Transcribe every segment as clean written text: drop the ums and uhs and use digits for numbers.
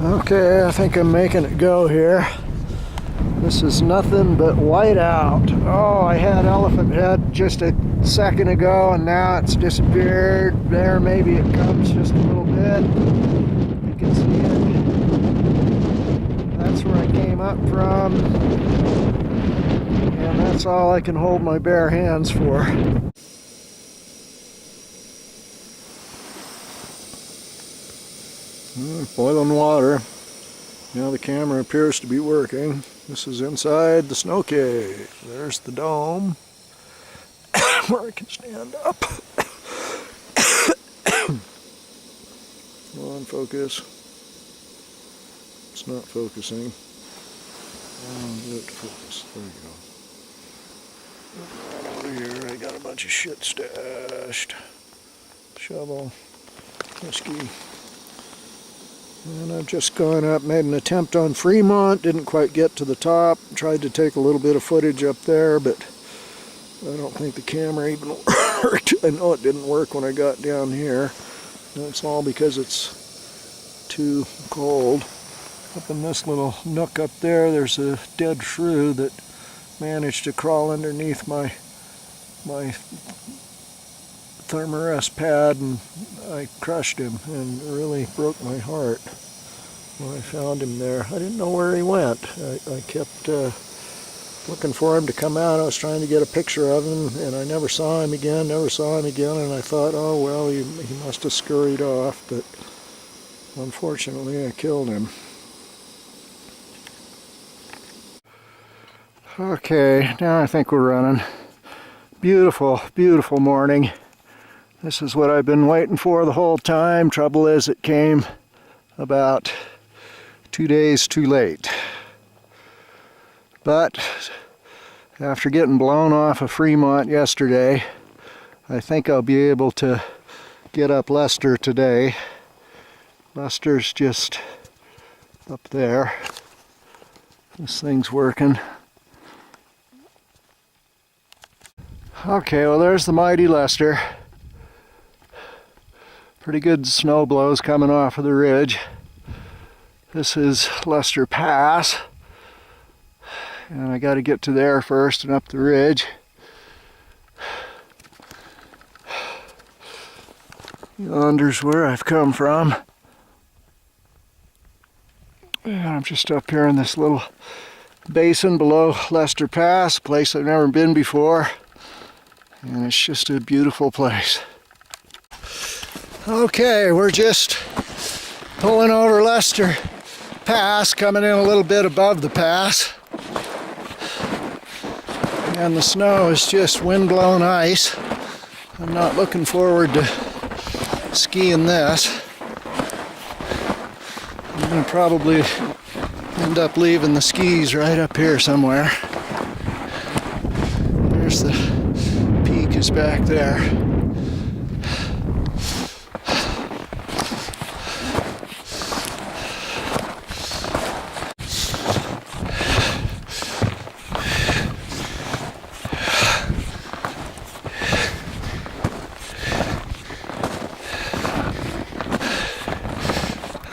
Okay, I think I'm making it go here. This is nothing but whiteout. Oh, I had elephant head just a second ago and now it's disappeared. There, maybe it comes just a little bit. You can see it. That's where I came up from. And that's all I can hold my bare hands for. Boiling water. Now the camera appears to be working. This is inside the snow cave. There's the dome where I can stand up. Come on, focus. It's not focusing. Oh, get it to focus. There you go. Over here I got a bunch of shit stashed. Shovel, whiskey. And I've just gone up, made an attempt on Fremont, didn't quite get to the top, tried to take a little bit of footage up there, but I don't think the camera even worked. I know it didn't work when I got down here. And it's all because it's too cold. Up in this little nook up there, there's a dead shrew that managed to crawl underneath my thermarest pad, and I crushed him and really broke my heart when I found him there. I didn't know where he went. I kept looking for him to come out. I was trying to get a picture of him and I never saw him again, and I thought, oh well, he must have scurried off, but unfortunately I killed him. Okay, now I think we're running. Beautiful, beautiful morning. This is what I've been waiting for the whole time. Trouble is, it came about 2 days too late. But after getting blown off of Fremont yesterday, I think I'll be able to get up Lester today. Lester's just up there. This thing's working. Okay, well there's the mighty Lester. Pretty good snow blows coming off of the ridge. This is Lester Pass. And I got to get to there first and up the ridge. Yonder's where I've come from. And I'm just up here in this little basin below Lester Pass, a place I've never been before. And it's just a beautiful place. Okay, we're just pulling over Lester Pass, coming in a little bit above the pass. And the snow is just wind-blown ice. I'm not looking forward to skiing this. I'm going to probably end up leaving the skis right up here somewhere. There's the peak is back there.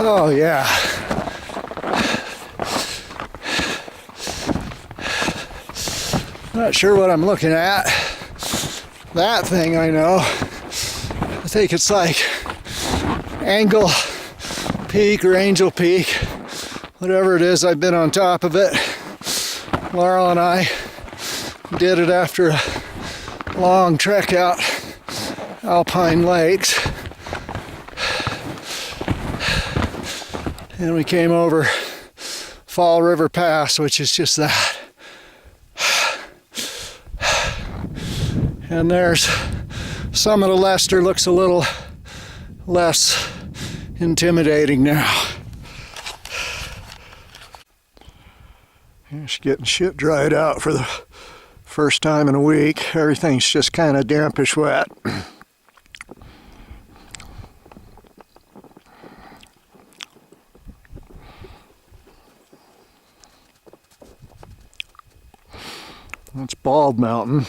Oh yeah. Not sure what I'm looking at. That thing I know. I think it's like Angle Peak or Angel Peak. Whatever it is, I've been on top of it. Laurel and I did it after a long trek out Alpine Lakes. And we came over Fall River Pass, which is just that. And there's summit of Lester, looks a little less intimidating now. Just getting shit dried out for the first time in a week. Everything's just kind of dampish wet. That's Bald Mountain.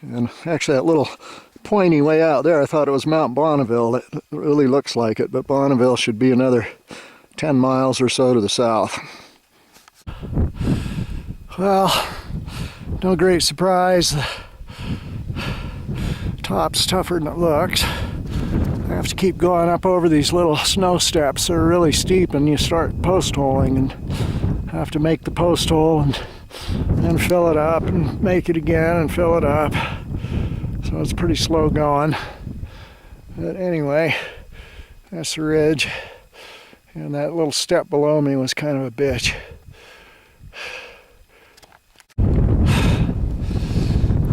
And actually that little pointy way out there. I thought it was Mount Bonneville. It really looks like it, but Bonneville should be another 10 miles or so to the south. Well, no great surprise. The top's tougher than it looks. I have to keep going up over these little snow steps. They're really steep, and you start post holing and have to make the post hole and then fill it up and make it again and fill it up. So it's pretty slow going. But anyway, that's the ridge. And that little step below me was kind of a bitch.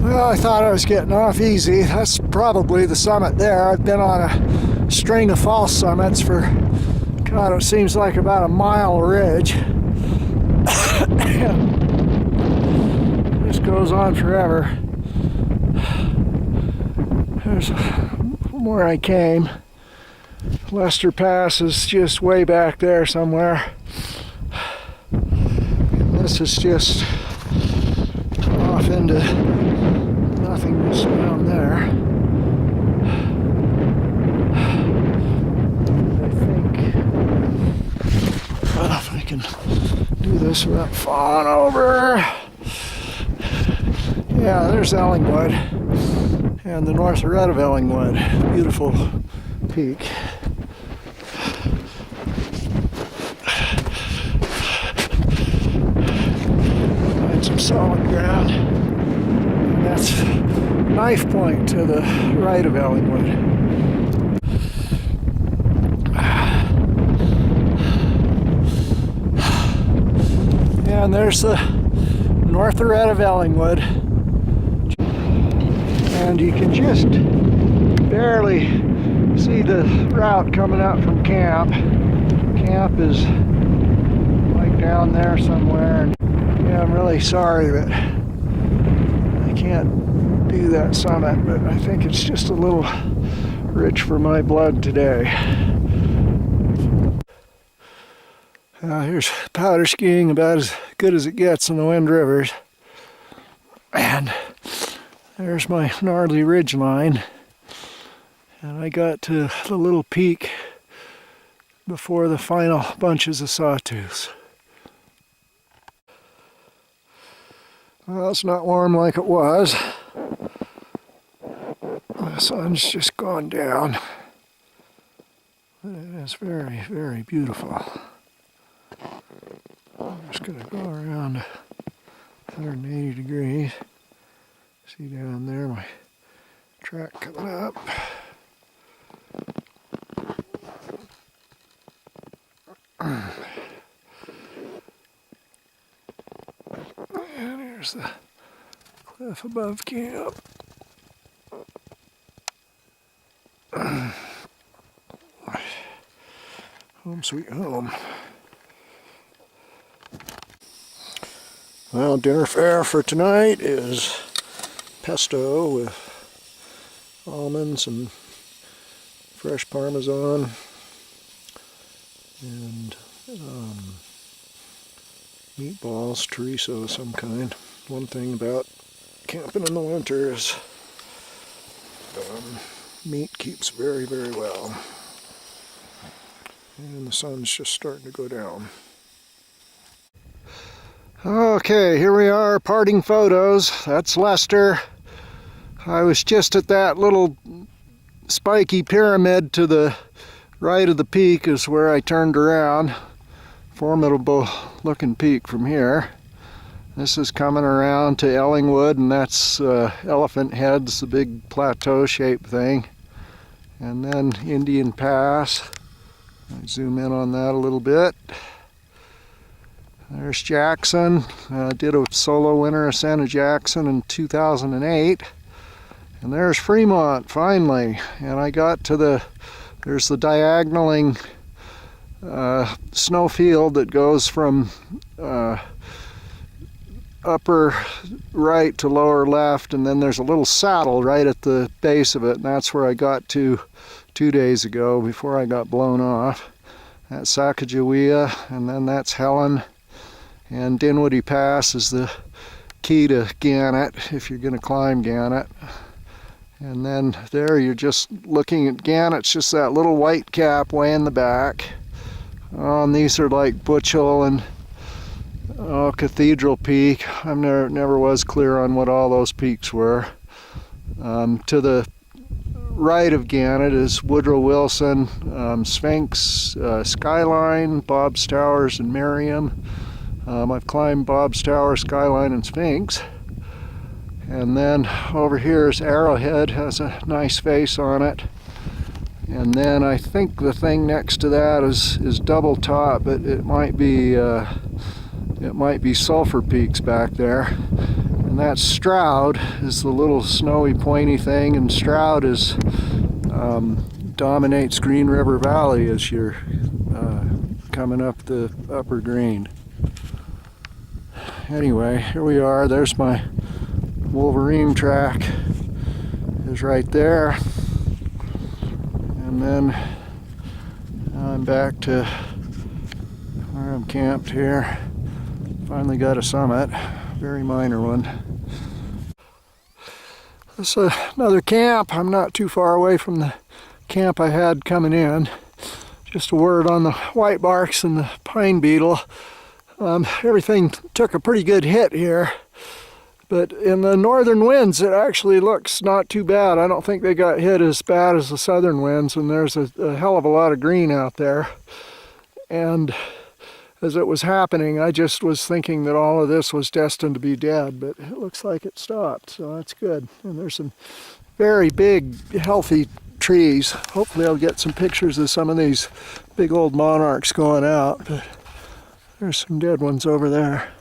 Well, I thought I was getting off easy. That's probably the summit there. I've been on a string of false summits for, God, it seems like about a mile ridge. This goes on forever. There's from where I came. Lester Pass is just way back there somewhere. And this is just off into nothingness down there. I think, well, if I can do this without falling over. Yeah, there's Ellingwood and the north red of Ellingwood. Beautiful peak. Find some solid ground. And that's Knife Point to the right of Ellingwood. And there's the north red of Ellingwood. And you can just barely see the route coming out from camp. Camp is like down there somewhere. And yeah, I'm really sorry that I can't do that summit, but I think it's just a little rich for my blood today. Here's powder skiing, about as good as it gets in the Wind Rivers. And there's my gnarly ridge line. And I got to the little peak before the final bunches of sawtooths. Well, it's not warm like it was. The sun's just gone down. But it is very, very beautiful. I'm just going to go around 180 degrees. See down there my track coming up. And here's the cliff above camp. Home sweet home. Well, dinner fare for tonight is pesto with almonds and fresh Parmesan and meatballs, chorizo of some kind. One thing about camping in the winter is meat keeps very, very well. And the sun's just starting to go down. Okay, here we are, parting photos. That's Lester. I was just at that little spiky pyramid to the right of the peak is where I turned around. Formidable looking peak from here. This is coming around to Ellingwood, and that's Elephant Heads, the big plateau shaped thing. And then Indian Pass. I zoom in on that a little bit. There's Jackson. Did a solo winter ascent of Jackson in 2008. And there's Fremont, finally. And I got to there's the diagonaling snow field that goes from upper right to lower left, and then there's a little saddle right at the base of it, and that's where I got to 2 days ago before I got blown off. That's Sacagawea, and then that's Helen. And Dinwiddie Pass is the key to Gannett, if you're going to climb Gannett. And then there you're just looking again, it's just that little white cap way in the back. And these are like Butchell and Cathedral Peak. I never was clear on what all those peaks were. To the right of Gannett is Woodrow Wilson, Sphinx, Skyline, Bob's Towers, and Merriam. I've climbed Bob's Tower, Skyline, and Sphinx. And then over here is Arrowhead, has a nice face on it. And then I think the thing next to that is Double Top, but it might be Sulphur Peaks back there. And that's Stroud, is the little snowy pointy thing, and Stroud is dominates Green River Valley as you're coming up the upper Green. Anyway, here we are. There's my Wolverine track, is right there. And then I'm back to where I'm camped here. Finally got a summit, very minor one. This is another camp. I'm not too far away from the camp I had coming in. Just a word on the white barks and the pine beetle. Everything took a pretty good hit here, but in the northern winds it actually looks not too bad. I don't think they got hit as bad as the southern winds, and there's a hell of a lot of green out there. And as it was happening, I just was thinking that all of this was destined to be dead, but it looks like it stopped, so that's good. And there's some very big, healthy trees. Hopefully I'll get some pictures of some of these big old monarchs going out, but there's some dead ones over there.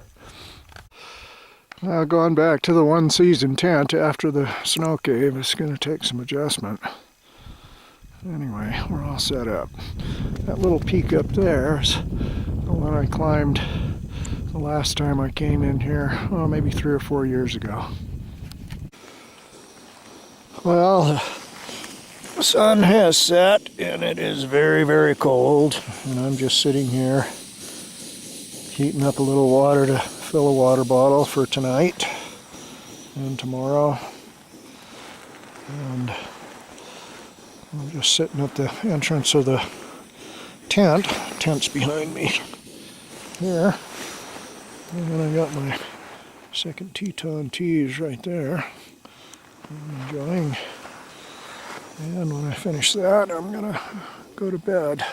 Now going back to the one season tent after the snow cave is going to take some adjustment. Anyway, we're all set up. That little peak up there is the one I climbed the last time I came in here, maybe 3 or 4 years ago. Well, the sun has set and it is very, very cold, and I'm just sitting here heating up a little water to fill a water bottle for tonight and tomorrow. And I'm just sitting at the entrance of the tent. Tent's behind me here. And then I got my second Teton teas right there. I'm enjoying. And when I finish that, I'm gonna go to bed.